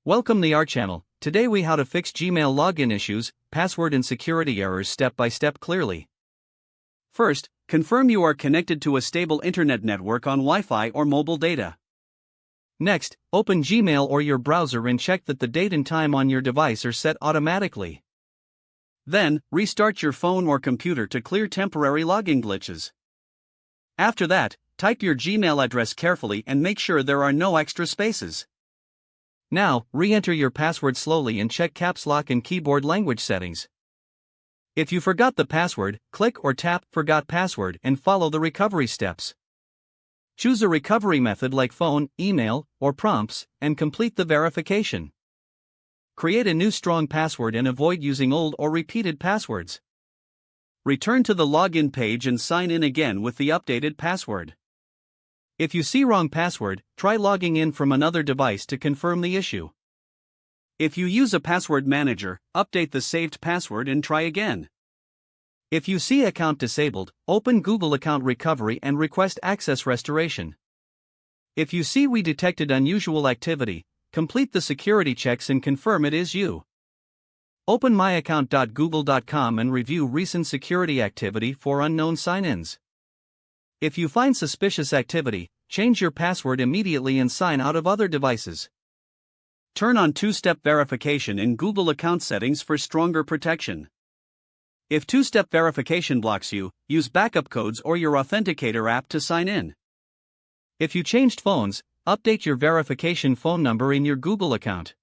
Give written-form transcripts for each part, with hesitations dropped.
Welcome to our channel. Today we how to fix Gmail login issues, password and security errors step by step clearly. First, confirm you are connected to a stable internet network on Wi-Fi or mobile data. Next, open Gmail or your browser and check that the date and time on your device are set automatically. Then, restart your phone or computer to clear temporary login glitches. After that, type your Gmail address carefully and make sure there are no extra spaces. Now, re-enter your password slowly and check caps lock and keyboard language settings. If you forgot the password, click or tap Forgot Password and follow the recovery steps. Choose a recovery method like phone, email, or prompts, and complete the verification. Create a new strong password and avoid using old or repeated passwords. Return to the login page and sign in again with the updated password. If you see wrong password, try logging in from another device to confirm the issue. If you use a password manager, update the saved password and try again. If you see account disabled, open Google Account Recovery and request access restoration. If you see we detected unusual activity, complete the security checks and confirm it is you. Open myaccount.google.com and review recent security activity for unknown sign-ins. If you find suspicious activity, change your password immediately and sign out of other devices. Turn on two-step verification in Google account settings for stronger protection. If two-step verification blocks you, use backup codes or your Authenticator app to sign in. If you changed phones, update your verification phone number in your Google account.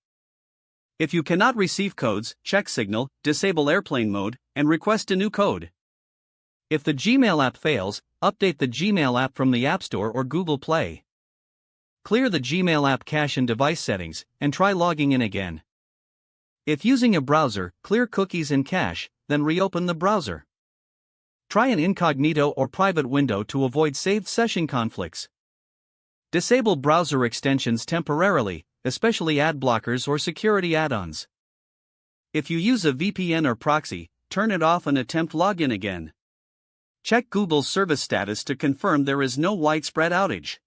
If you cannot receive codes, check Signal, disable airplane mode, and request a new code. If the Gmail app fails, update the Gmail app from the App Store or Google Play. Clear the Gmail app cache and device settings, and try logging in again. If using a browser, clear cookies and cache, then reopen the browser. Try an incognito or private window to avoid saved session conflicts. Disable browser extensions temporarily, especially ad blockers or security add-ons. If you use a VPN or proxy, turn it off and attempt login again. Check Google's service status to confirm there is no widespread outage.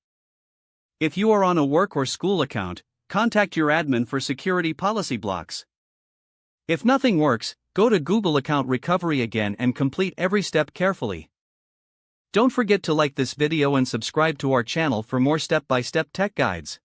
If you are on a work or school account, contact your admin for security policy blocks. If nothing works, go to Google Account Recovery again and complete every step carefully. Don't forget to like this video and subscribe to our channel for more step-by-step tech guides.